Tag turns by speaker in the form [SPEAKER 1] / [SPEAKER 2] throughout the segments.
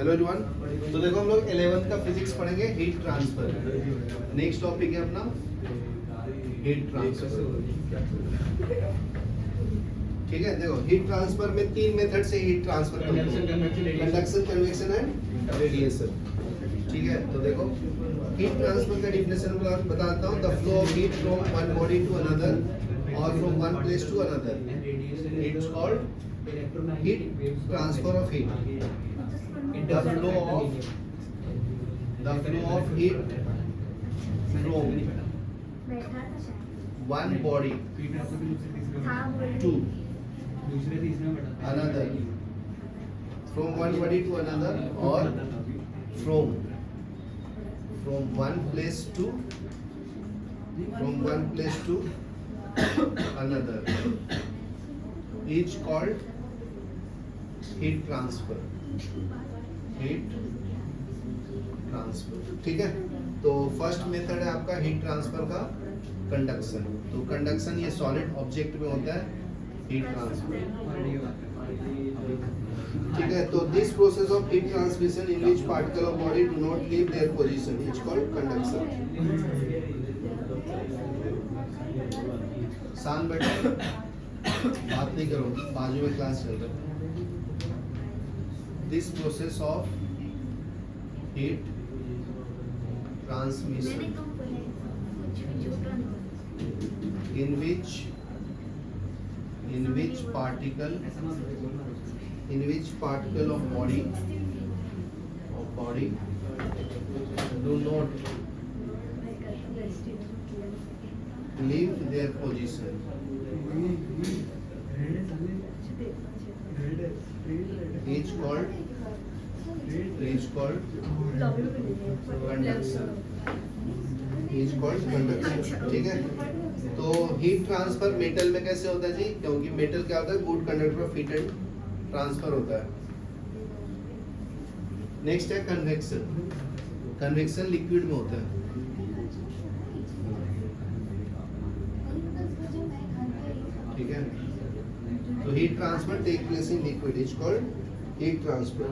[SPEAKER 1] Hello everyone. तो देखो हम लोग 11th का फिजिक्स पढ़ेंगे, हीट ट्रांसफर। नेक्स्ट टॉपिक है अपना हीट ट्रांसफर। ठीक है, देखो हीट ट्रांसफर में तीन मेथड से हीट ट्रांसफर करते हैं, कंडक्शन, कन्वेक्शन एंड रेडिएशन। ठीक है, तो देखो हीट ट्रांसफर का डेफिनेशन बताता हूँ। The flow of heat from one body to another or from one place to another, it's called heat transfer of heat. The flow of heat from one body to another, from one body to another, or from one place to another, is called heat transfer. Heat transfer. ठीक है, तो first method है आपका heat transfer का conduction. तो conduction ये solid object में होता है, हीट ट्रांसफर। ठीक है, तो this process of heat transmission in which particle of body do not leave their position is called conduction. शान बैठो, बात नहीं करो, बाजू में क्लास चल रहा है। This process of heat transmission in which particle of body do not leave their position is called conduction. ठीक है, तो हीट ट्रांसफर मेटल में कैसे होता है जी? क्योंकि मेटल क्या होता है, good conductor of heat and transfer होता है। नेक्स्ट है कन्वेक्शन। कन्वेक्शन लिक्विड में होता है। ठीक है, तो heat transfer take place in liquid is called heat transfer.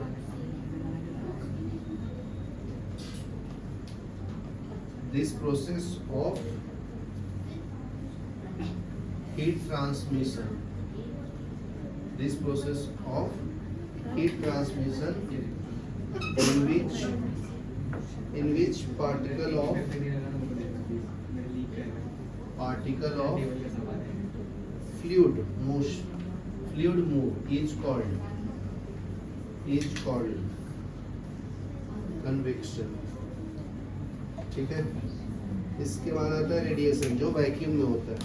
[SPEAKER 1] This process of heat transmission in which particle of fluid move is called convection। ठीक है, इसके बाद आता है रेडिएशन, जो वैक्यूम में होता है।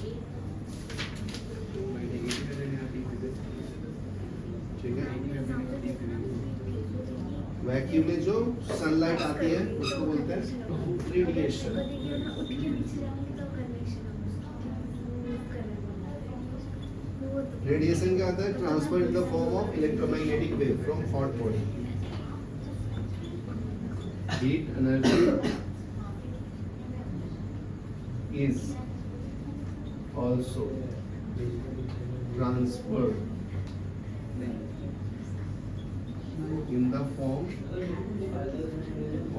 [SPEAKER 1] ठीक है, वैक्यूम में जो सनलाइट आती है उसको बोलते हैं रेडिएशन। रेडिएशन क्या होता है? Transfer in the form of electromagnetic wave from hot body. Heat energy is also transferred in the form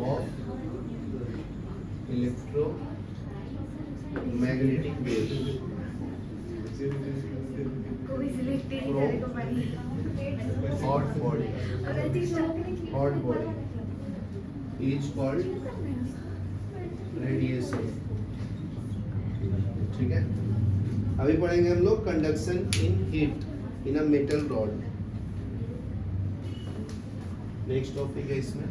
[SPEAKER 1] of electromagnetic wave from hot body is called radiation। ठीक है, अभी पढ़ेंगे हम लोग conduction in heat in a metal rod. Next topic है इसमें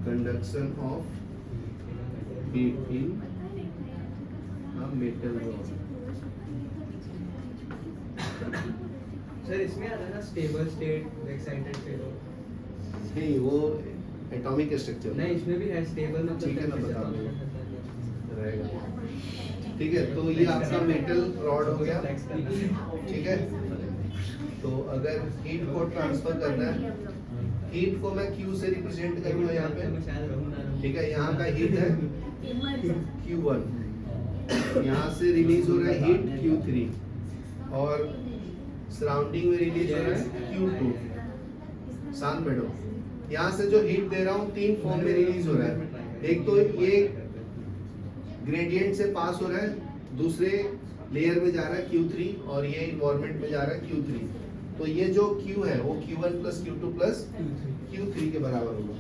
[SPEAKER 1] conduction of heat in a metal rod.
[SPEAKER 2] Sir इसमें आता है ना स्टेबल स्टेट, एक्साइटेड स्टेट?
[SPEAKER 1] नहीं, वो एटॉमिक स्ट्रक्चर
[SPEAKER 2] नहीं, इसमें भी है स्टेबल मतलब।
[SPEAKER 1] ठीक है ना, बता दो रहेगा। ठीक है, तो ये आपका मेटल रॉड हो गया। ठीक है, तो अगर हीट को ट्रांसफर करना है, हीट को मैं Q से रिप्रेजेंट करूंगा यहाँ पे। ठीक है, यहाँ का हीट है Q1, यहाँ से रिलीज हो रहा है हीट Q3 और सराउंडिंग में रिलीज हो रहा है Q2। शांत बैठो। यहाँ से जो हीट दे रहा हूँ 3 फॉर्म में रिलीज हो रहा है। एक तो ये ग्रेडियंट से पास हो रहा है, दूसरे लेयर में जा रहा है Q3 और ये इन्वायरमेंट में जा रहा है Q3। तो ये जो Q है वो Q1 plus Q2 plus Q3 के बराबर होगा।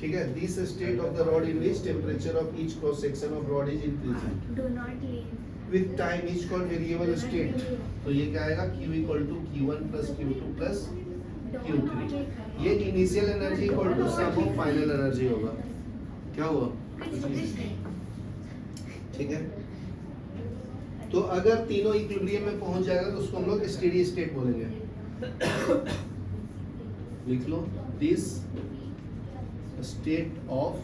[SPEAKER 1] ठीक है। This state of the rod in which temperature of each cross section of rod is increasing
[SPEAKER 3] Do not leave.
[SPEAKER 1] With time is called variable state. तो ये क्या आएगा Q equal to Q1 plus Q2 plus Q3। ये initial energy equal to sum of final energy होगा। क्या हुआ? ठीक है। तो अगर तीनों इक्विलिब्रियम में पहुंच जाएगा तो उसको हम लोग स्टेडी स्टेट बोलेंगे। लिख लो, this state of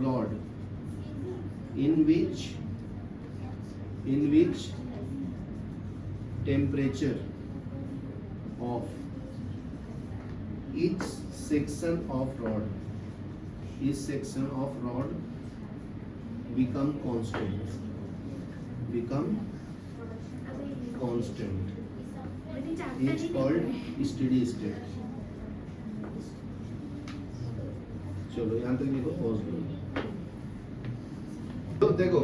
[SPEAKER 1] rod in which temperature of each section of rod become constant is called steady state। चलो यहाँ तक लिखो, पॉज करो। तो देखो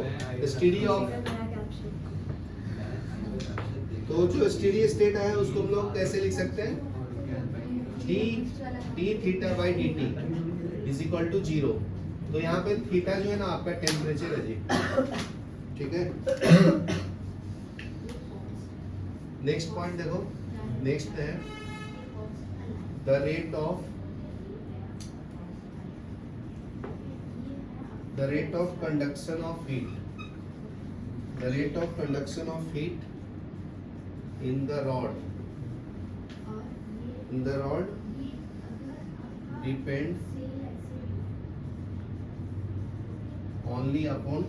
[SPEAKER 1] स्टेडी ऑफ, तो जो स्टेडी स्टेट है उसको हम लोग कैसे लिख सकते हैं? d theta by dt is equal to 0। तो यहाँ पे थीटा जो है ना आपका टेम्परेचर है जी। ठीक है। नेक्स्ट पॉइंट देखो, नेक्स्ट है the rate of conduction of heat, the rate of conduction of heat in the rod depends only upon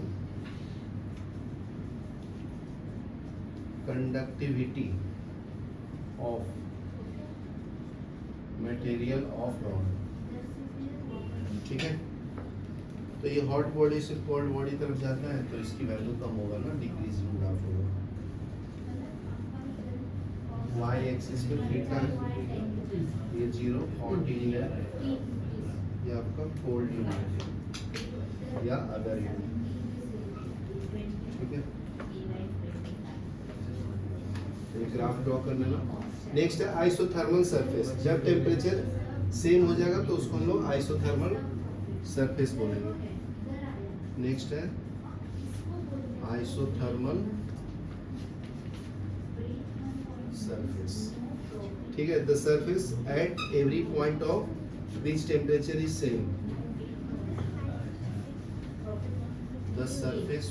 [SPEAKER 1] conductivity of material of rod। ठीक है। तो ये हॉट बॉडी से कोल्ड बॉडी तरफ जाता है तो इसकी वैल्यू कम होगा ना, डिक्रीजिंग ग्राफ होगा। y एक्सिस पे थीटा ये 0 हॉट यूनिट है, ये आपका कोल्ड यूनिट या अदर यूनिट। ठीक है। तो ग्राफ ड्रॉ कर लेना। नेक्स्ट है आइसोथर्मल सरफेस। जब टेम्परेचर सेम हो जाएगा तो उसको हम लोग आइसोथर्मल सरफेस बोलेंगे। नेक्स्ट है आइसोथर्मल सरफेस। ठीक है। The surface at every point of which temperature is same. The surface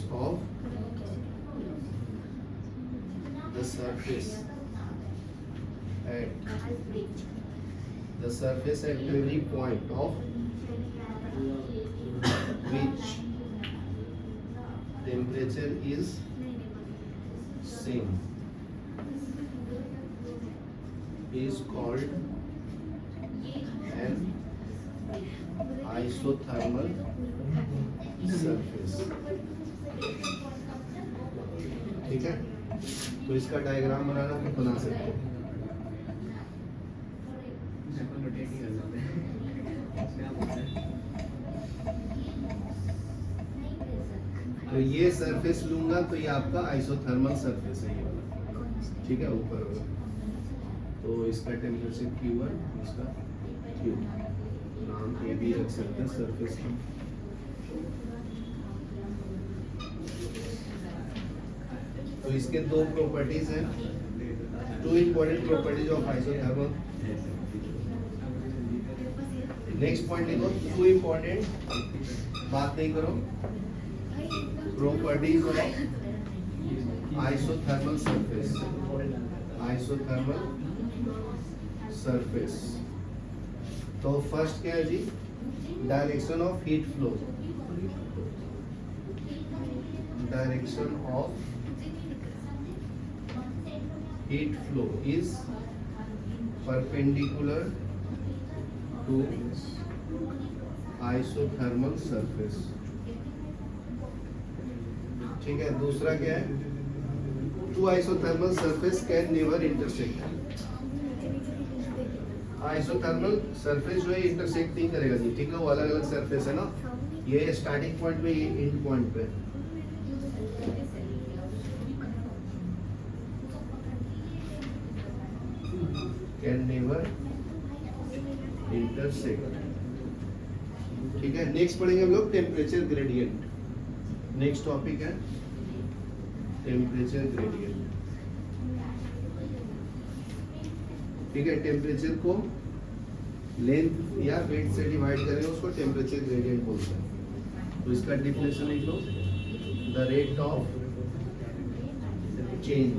[SPEAKER 1] at every point of which temperature is same is called an isothermal surface। ठीक है। तो इसका डायग्राम बनाना तो बना सकते हो। तो ये सरफेस लूंगा तो ये आपका आइसोथर्मल सरफेस है ये वाला। ठीक है। ऊपर होगा तो इसका टेम्परेचर Q1, इसका Q, नाम ए भी रख सकते हैं सरफेस का। तो इसके दो प्रॉपर्टीज हैं, 2 important properties of isothermal. Next point लिखो, 2 इंपॉर्टेंट, बात नहीं करो, प्रॉपर्टीज ऑफ आइसोथर्मल सरफेस। तो फर्स्ट क्या है जी? Direction of heat flow. Direction of heat flow is perpendicular to isothermal surface। ठीक है। दूसरा क्या है? two isothermal surface can never intersect. Isothermal surface जो है इंटरसेक्ट नहीं करेगा जी, ठीक है, वो अलग अलग सरफेस है ना, ये स्टार्टिंग पॉइंट पे, ये एंड पॉइंट पे। कैन नेवर इंटरसेक्ट, ठीक है। नेक्स्ट पढ़ेंगे हम लोग टेम्परेचर ग्रेडियंट। नेक्स्ट टॉपिक है टेम्परेचर ग्रेडियंट, ठीक है। टेम्परेचर को लेंथ या वेट से डिवाइड करें उसको टेम्परेचर ग्रेडियंट बोलते हैं। तो इसका डिफिनेशन लिख लो, the rate of change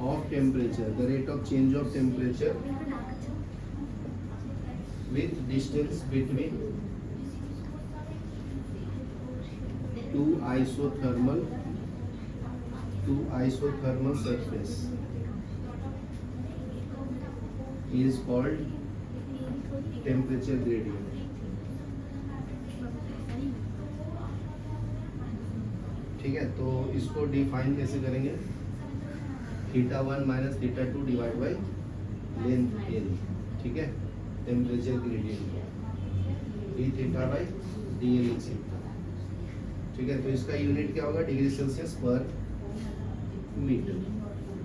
[SPEAKER 1] of temperature, the rate of change of temperature with distance between two isothermal surface is called temperature gradient, ठीक है। तो इसको डिफाइन कैसे करेंगे, theta 1 minus theta 2 divide by length L, ठीक है। Temperature gradient D theta by D L, ठीक है। तो इसका यूनिट क्या होगा, डिग्री सेल्सियस पर मीटर,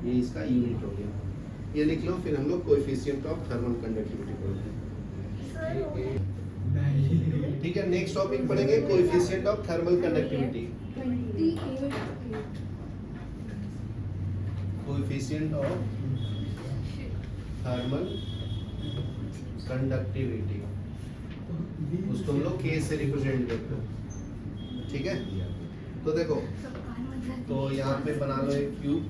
[SPEAKER 1] ये इसका यूनिट हो गया, ये लिख लो। फिर हम लोग कोएफिशिएंट ऑफ थर्मल कंडक्टिविटी पढ़ते हैं, ठीक है। नेक्स्ट टॉपिक पढ़ेंगे coefficient of thermal conductivity. Coefficient of thermal conductivity, उसको हम लोग के से रिप्रेजेंट करते हैं, ठीक है। तो देखो, तो यहाँ पे बना लो एक क्यूब,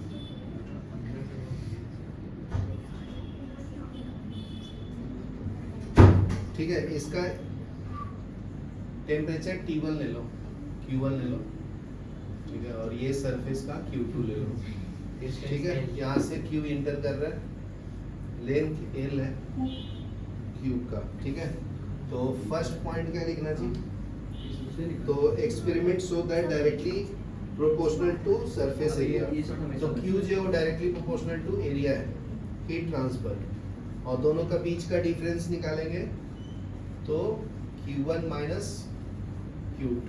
[SPEAKER 1] ठीक है। इसका टेम्परेचर T1 ले लो, Q1 ले लो, ठीक है। और ये सरफेस का Q2 ले लो, ठीक है। यहाँ से Q इंटर कर रहा है, लेंथ L है क्यूब का, ठीक है। तो फर्स्ट पॉइंट क्या लिखना चाहिए, तो experiment show that directly proportional to surface area, तो Q जो है डायरेक्टली प्रोपोर्शनल टू एरिया है, हीट ट्रांसफर, और दोनों का बीच का डिफरेंस निकालेंगे तो Q1 माइनस Q2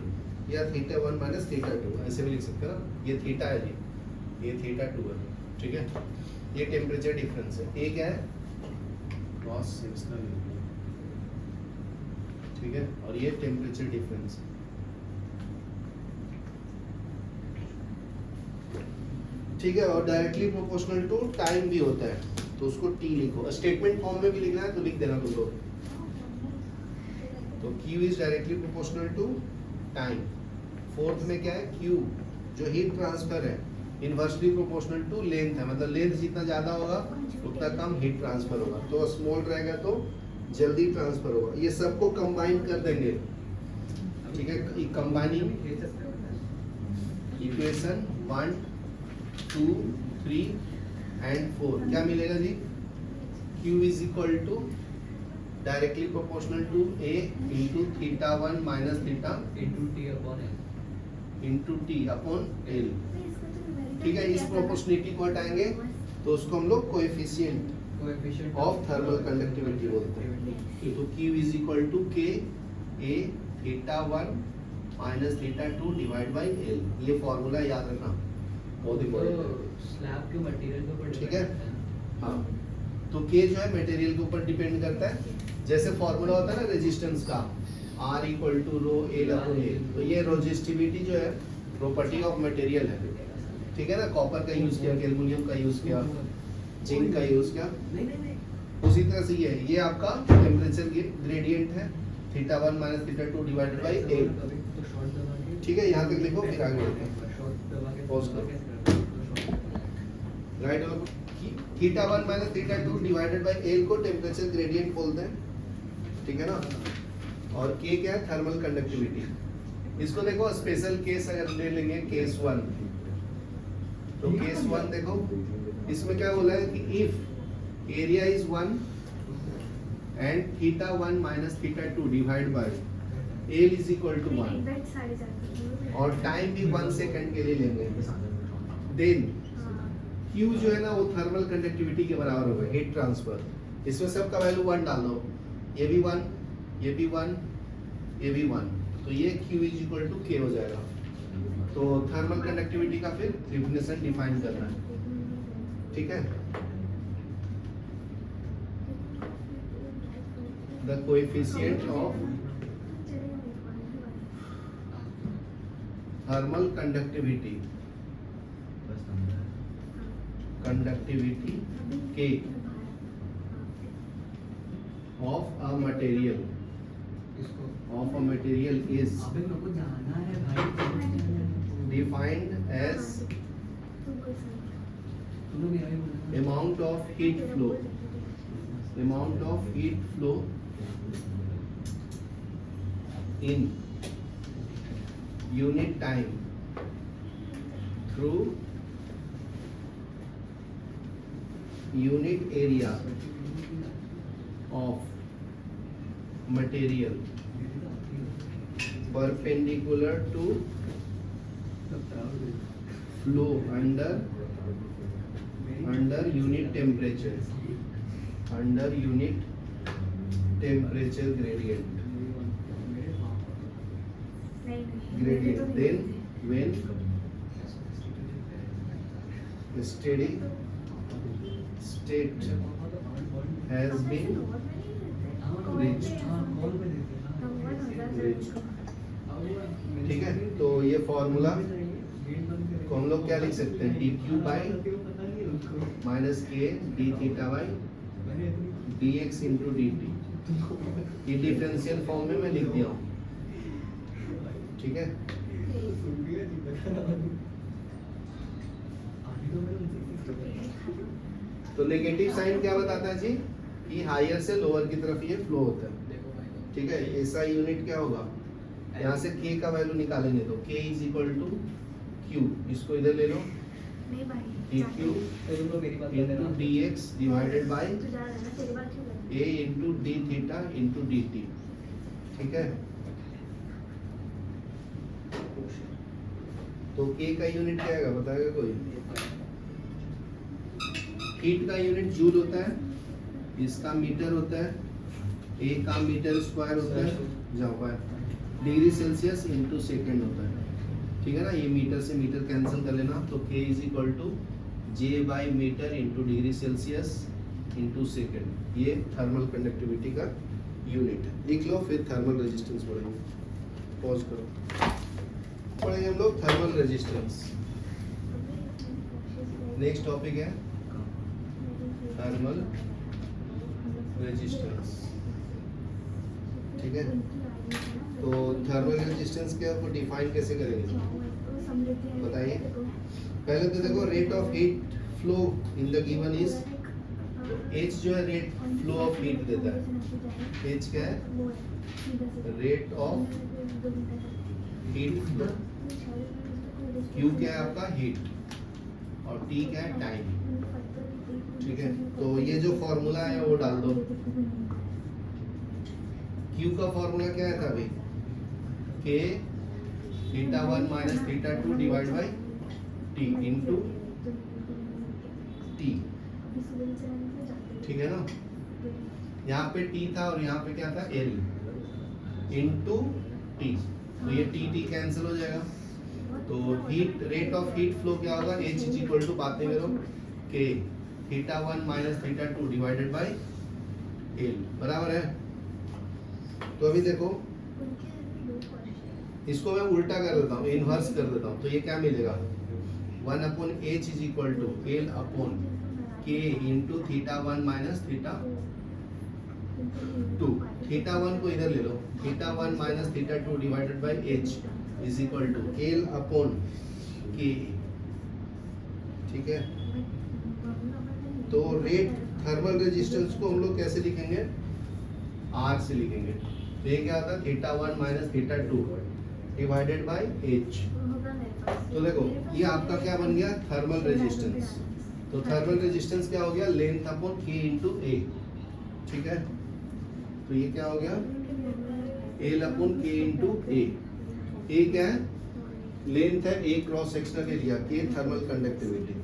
[SPEAKER 1] या थीटा 1 माइनस थीटा 2, ऐसे भी लिख सकते हैं ना। ये थीटा है जी, ये थीटा 2 है, ठीक है। ये टेम्परेचर डिफरेंस है, ये क्या है, cos सेक्शनल एरिया, ठीक है। और ये टेम्परेचर डिफरेंस है, ठीक है। और डायरेक्टली प्रोपोर्शनल टू टाइम भी होता है, तो उसको T लिखो। स्टेटमेंट फॉर्म में भी लिखना है तो लिख देना तुम लोग। तो Q is directly proportional to time. Fourth में क्या है, Q जो हीट ट्रांसफर है इनवर्सली प्रोपोर्शनल टू लेंथ है, मतलब लेंथ जितना ज्यादा होगा उतना कम हीट ट्रांसफर होगा, तो स्मॉल रहेगा तो जल्दी ट्रांसफर होगा। ये सबको कंबाइन कर देंगे, ठीक है। कंबाइनिंग इक्वेशन 1 2 3 एंड 4 क्या मिलेगा जी, Q is equal to directly proportional to A into theta 1 minus theta
[SPEAKER 2] into T upon
[SPEAKER 1] L, ठीक है। इस प्रोपोर्शनलिटी को हटाएंगे तो उसको हम लोग कोएफिशिएंट ऑफ थर्मल कंडक्टिविटी बोलते हैं। तो Q is equal to K A थीटा 1 minus theta 2 divide by L, ये फॉर्मूला याद रखना, बहुत इंपॉर्टेंट,
[SPEAKER 2] स्लैब के मटेरियल के ऊपर
[SPEAKER 1] ठीक है। हाँ, तो K जो है मटेरियल के ऊपर डिपेंड करता है, जैसे फॉर्मूला होता है ना रेजिस्टेंस का, R equal to rho L upon A, तो ये रेजिस्टिविटी जो है प्रॉपर्टी ऑफ मटेरियल है, ठीक है ना। कॉपर का यूज किया, एल्युमिनियम का यूज किया, जिंक का यूज किया, उसी तरह से ये आपका टेम्परेचर ग्रेडियंट है, theta 1 minus theta 2 divided by L, ठीक है। यहाँ तक लिखो, फिर आगे बढ़ते हैं, पॉज करो, right. Theta 1 minus theta 2 divided by L को टेम्परेचर ग्रेडियंट बोलते हैं, ठीक है ना। और K क्या है, थर्मल कंडक्टिविटी। इसको देखो स्पेशल केस अगर ले लेंगे, केस 1, तो केस 1 देखो, इसमें क्या बोला है कि if area is 1 and theta 1 minus theta 2 divide by L is equal to 1 और टाइम भी 1 सेकंड के लिए लेंगे, देन Q जो है ना वो थर्मल कंडक्टिविटी के बराबर होगा, हीट ट्रांसफर। इसमें सबका वैल्यू 1 डाल दो, ये भी 1, ये भी 1, ये भी 1, तो ये Q is equal to K हो जाएगा। तो थर्मल कंडक्टिविटी का फिर डेफिनेशन डिफाइन करना है, ठीक है। The coefficient of thermal conductivity K of a material is defined as amount of heat flow in unit time through unit area of material perpendicular to flow under unit temperature gradient. Then when steady state has been reached, ठीक है। तो ये formula को हम लोग क्या लिख सकते हैं, डी क्यू बाई माइनस के D theta by D x into D T, ये डिफरेंशियल फॉर्म में मैं लिख दिया हूँ, ठीक है। तो नेगेटिव साइन क्या बताता है जी, कि हायर से लोअर की तरफ ये फ्लो होता है, ठीक है। ऐसा यूनिट क्या होगा, यहाँ से k का वैल्यू निकालेंगे तो k is equal to q, इसको इधर ले लो, dq into dx divided by a into d theta into dt, ठीक है। तो k का यूनिट क्या आएगा बताएगा कोई, हीट का यूनिट जूल होता है, इसका मीटर होता है, a का मीटर स्क्वायर होता है, जहाँ पर डिग्री सेल्सियस इंटू सेकेंड होता है, ठीक है ना। ये मीटर से मीटर कैंसिल कर लेना, तो k is equal to J by metre into degree Celsius into second, ये थर्मल कंडक्टिविटी का यूनिट है। लिख लो, फिर थर्मल रेजिस्टेंस पढ़ेंगे, पॉज करो, पढ़ेंगे हम लोग थर्मल रेजिस्टेंस। नेक्स्ट टॉपिक है थर्मल रेजिस्टेंस, ठीक है। तो थर्मल रेजिस्टेंस को डिफाइन कैसे करेंगे बताइए। पहले तो देखो, rate of heat flow in the given is, h जो है रेट फ्लो ऑफ हीट देता है, h क्या है, rate of heat flow, q क्या है आपका हीट, और t क्या है टाइम, ठीक है। तो ये जो फॉर्मूला है वो डाल दो, q का फॉर्मूला क्या है था अभी, k theta 1 minus theta 2 divide by t into t, ठीक है ना। यहाँ पे t था और यहाँ पे क्या था l इंटू t, तो ये t कैंसिल हो जाएगा, तो heat rate of heat flow क्या होगा, h इज इक्वल टू, बात नहीं करो, k theta 1 minus theta 2 divided by l, बराबर है। तो अभी देखो, इसको मैं उल्टा कर देता हूँ, इनवर्स कर देता हूँ, तो ये क्या मिलेगा, 1 upon h is equal to l upon k into theta 1 minus theta 2, theta 1 को इधर ले लो, theta 1 minus theta 2 divided by h is equal to l upon k, ठीक है। तो रेट थर्मल रेजिस्टेंस को हम लोग कैसे लिखेंगे, r से लिखेंगे, तो ये क्या होता है, theta 1 minus theta 2 divided by h। तो देखो ये आपका क्या बन गया, थर्मल रेजिस्टेंस। तो थर्मल रेजिस्टेंस क्या हो गया, length upon k into a, ठीक है। तो ये क्या हो गया, l upon k into a, a क्या है, लेंथ है, a cross sectional area, k thermal conductivity,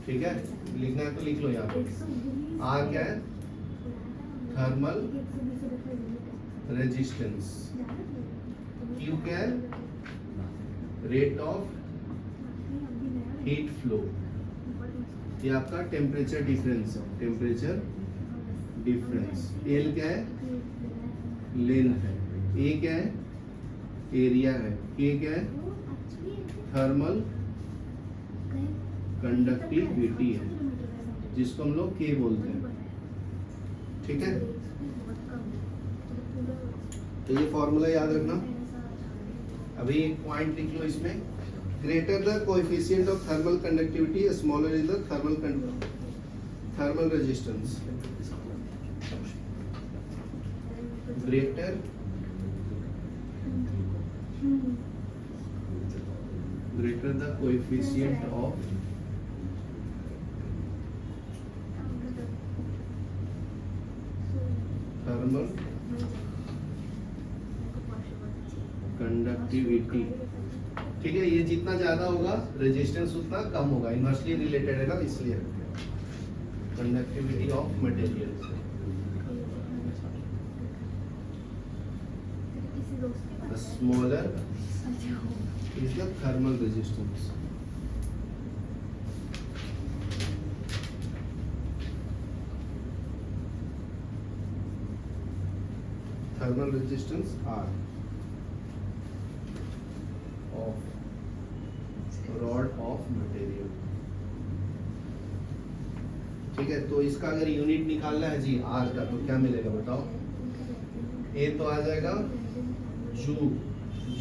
[SPEAKER 1] ठीक है, लिखना है तो लिख लो यहाँ पे। आर क्या है? Thermal resistance. क्यू क्या है? Rate of heat flow. ये आपका टेम्परेचर डिफरेंस है, टेम्परेचर डिफरेंस। एल क्या है? लेंथ है। ए क्या है? एरिया है। के क्या है? थर्मल कंडक्टिविटी है, जिसको हम लोग के बोलते हैं। ठीक है, तो ये फॉर्मूला याद रखना। अभी एक पॉइंट लिख लो इसमें, greater the coefficient of thermal conductivity, smaller is the thermal resistance. greater the coefficient of thermal conductivity। ठीक है, ये जितना ज्यादा होगा रेजिस्टेंस उतना कम होगा, इनवर्सली रिलेटेड है ना, इसलिए conductivity of material. The smaller is the thermal resistance. Thermal resistance R of rod of material। ठीक है, तो इसका अगर यूनिट निकालना है जी R का, तो क्या मिलेगा बताओ? ए तो आ जाएगा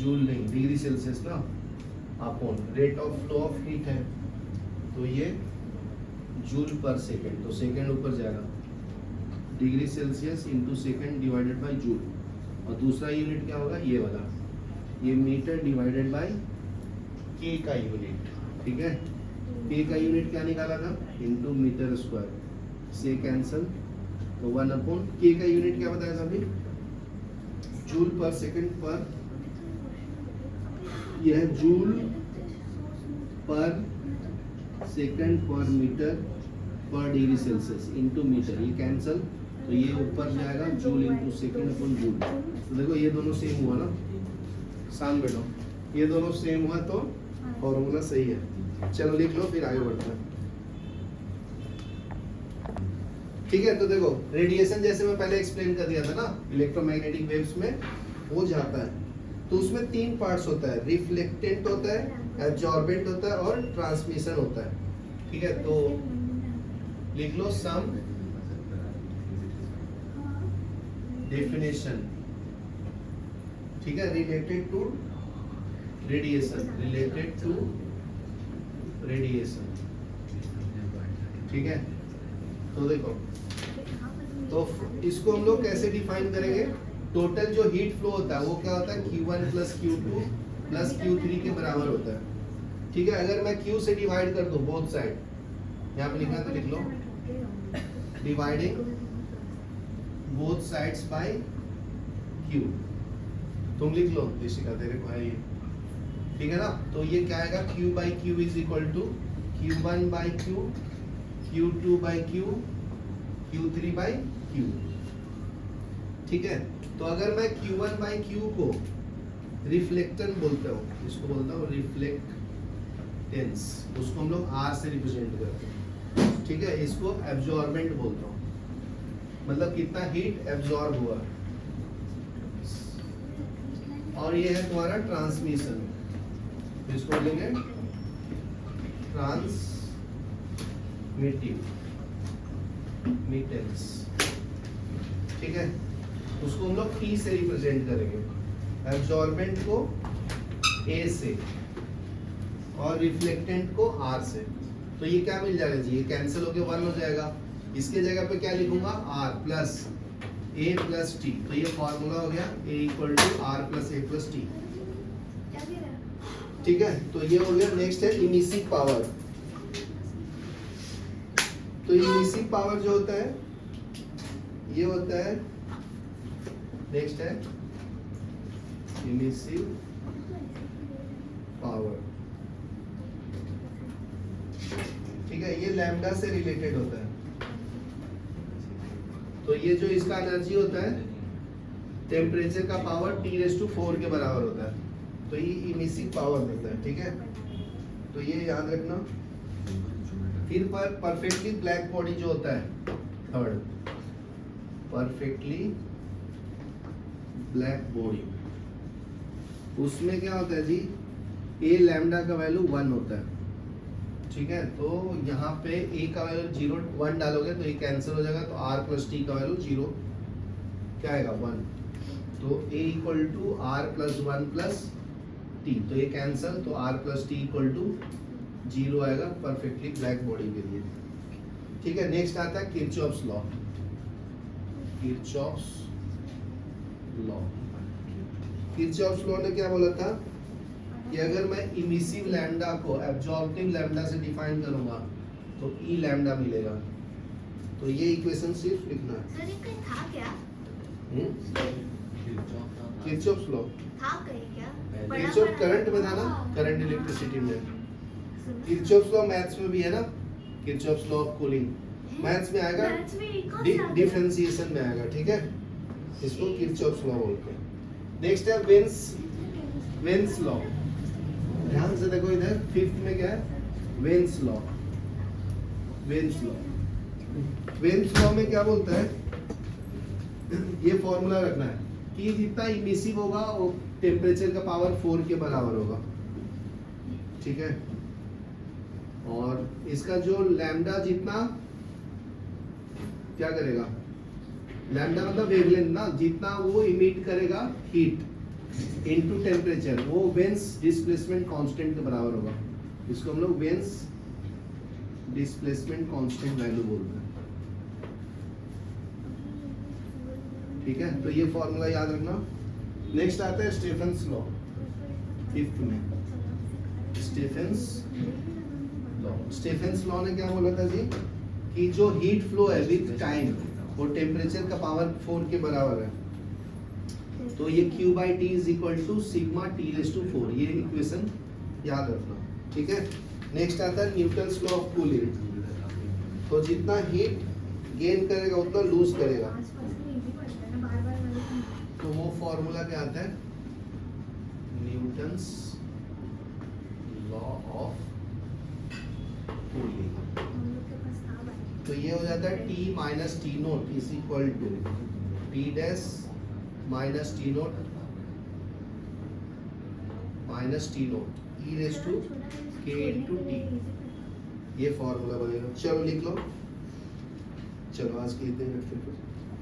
[SPEAKER 1] जूल नहीं, डिग्री सेल्सियस ना, upon rate of flow of heat है, तो ये जूल पर सेकेंड, तो सेकेंड ऊपर जाएगा, degree Celsius into second divided by joule. और दूसरा यूनिट क्या होगा? ये वाला, ये मीटर डिवाइडेड बाय के का यूनिट। ठीक है, के का यूनिट क्या निकाला था? इंटू मीटर स्क्वायर, से कैंसल, तो 1/, के का यूनिट क्या बताया था अभी? जूल पर सेकंड पर, यह जूल पर सेकंड पर मीटर पर डिग्री सेल्सियस इंटू मीटर, ये कैंसल, तो ये ऊपर जाएगा joule into second upon joule. तो देखो ये दोनों सेम हुआ ना, शाम बैठो, ये दोनों सेम हुआ तो फॉर्मूला सही है। चलो लिख लो, फिर आगे बढ़ते हैं। ठीक है, तो देखो रेडिएशन जैसे मैं पहले एक्सप्लेन कर दिया था ना, इलेक्ट्रोमैग्नेटिक वेव्स में वो जाता है, तो उसमें 3 पार्ट्स होता है, रिफ्लेक्टेंट होता है, एब्जॉर्बेंट होता है और ट्रांसमिशन होता है। ठीक है, तो लिख लो सम डेफिनेशन। ठीक है, related to radiation, related to radiation. ठीक है, तो देखो, तो इसको हम लोग कैसे डिफाइन करेंगे? टोटल जो हीट फ्लो होता है वो क्या होता है? Q1 plus Q2 plus Q3 के बराबर होता है। ठीक है, अगर मैं Q से डिवाइड कर दूं बोथ साइड, यहाँ पे लिखना तो लिख लो, dividing both sides by Q। तुम लिख लो, ऋषिका तेरे को है ये। ठीक है ना, तो ये क्या आएगा? Q by Q is equal to Q1 by Q, Q2 by Q, Q3 by Q। ठीक है, तो अगर मैं Q1 बाई Q को रिफ्लेक्टेंस बोलता हूँ, इसको बोलता हूँ रिफ्लेक्टेंस, उसको हम लोग R से रिप्रेजेंट करते हैं। ठीक है, इसको एब्जॉर्बेंट बोलता हूँ, मतलब कितना हीट एब्जॉर्ब हुआ। और ये है तुम्हारा ट्रांसमिशन, इसको बोलेंगे ट्रांसमिटेंस। ठीक है, उसको हम लोग T से रिप्रेजेंट करेंगे, एब्जॉर्बेंट को A से और रिफ्लेक्टेंट को R से। तो ये क्या मिल जाएगा जी? ये कैंसिल होके 1 हो जाएगा, इसके जगह पे क्या लिखूंगा? R plus A plus T। तो ये फॉर्मूला हो गया A equal to R plus A plus T। ठीक है, तो ये हो गया। नेक्स्ट है इमिसिव पावर। तो इमिसिव पावर जो होता है ये होता है, नेक्स्ट है इमिसिव पावर। ठीक है, ये लैम्डा से रिलेटेड होता है। तो ये जो इसका एनर्जी होता है टेम्परेचर का पावर T⁴ के बराबर होता है, तो ये इमिसिव पावर देता है। ठीक है, तो ये याद रखना। फिर पर परफेक्टली ब्लैक बॉडी जो होता है थर्ड, परफेक्टली ब्लैक बॉडी, उसमें क्या होता है जी, ए लैम्डा का वैल्यू 1 होता है। ठीक है, तो यहाँ पे ए का वैल्यू 0 1 डालोगे तो ये कैंसिल हो जाएगा, तो आर प्लस टी का वैल्यू 0 क्या आएगा 1, तो A equal to R plus 1 plus T, तो ये कैंसिल, तो R plus T equal to 0 आएगा परफेक्टली ब्लैक बॉडी के लिए। ठीक है, नेक्स्ट आता है Kirchhoff's law. Kirchhoff's law, Kirchhoff's law ने क्या बोला था कि अगर मैं इमिसिव लैम्डा को एब्जॉर्प्टिव लैम्डा से डिफाइन करूंगा तो ई लैम्डा मिलेगा। तो ये इक्वेशन सिर्फ लिखना है।
[SPEAKER 3] सर ये कहीं था क्या?
[SPEAKER 1] किरचॉफ्स लॉ,
[SPEAKER 3] था कहीं क्या?
[SPEAKER 1] किरचॉफ करंट में था ना, करंट इलेक्ट्रिसिटी में। किरचॉफ्स लॉ मैथ्स में भी है ना, Kirchhoff's law of cooling maths में आएगा,
[SPEAKER 3] मैथ्स में एक और था।
[SPEAKER 1] डिफरेंशिएशन में आएगा। ठीक है, इसको किरचॉफ्स लॉ बोलते हैं। नेक्स्ट है वेन्स लॉ। ध्यान से देखो इधर, फिफ्थ में क्या है, वेन्स लॉ। वेन्स लॉ में क्या बोलता है, ये फॉर्मूला रखना है कि जितना इमिसिव होगा वो टेम्परेचर का पावर 4 के बराबर होगा। ठीक है, और इसका जो लैम्डा जितना क्या करेगा, लैम्डा मतलब वेवलेंथ ना, जितना वो इमिट करेगा हीट इनटू टेम्परेचर, वो वेन्स डिस्प्लेसमेंट कांस्टेंट के बराबर होगा। इसको हम लोग वेन्स डिस्प्लेसमेंट कांस्टेंट वैल्यू बोलते हैं। ठीक है, तो ये फॉर्मूला याद रखना। नेक्स्ट आता है स्टीफेंस लॉ, फिफ्थ में स्टीफेंस लॉ। स्टीफेंस लॉ ने क्या बोला था जी कि जो हीट फ्लो है विद टाइम वो टेम्परेचर का पावर 4 के बराबर है, तो ये Q/T is equal to sigma T⁴, ये इक्वेशन याद रखना। ठीक है, नेक्स्ट आता है न्यूटन्स लॉ ऑफ कूलिंग। तो जितना हीट गेन करेगा उतना लूज करेगा,
[SPEAKER 3] आसपास में इजी पड़ता है ना, बार-बार वाले।
[SPEAKER 1] तो वो फॉर्मूला क्या आता है, न्यूटन्स लॉ ऑफ कूलिंग।
[SPEAKER 3] हम लोग के पास था भाई।
[SPEAKER 1] तो ये हो जाता है T minus T0 is equal to T dash minus T0 minus T0 e raise to k into T, ये फॉर्मूला बनेगा। चलो लिख लो, चलो आज के इतने मिनट फिर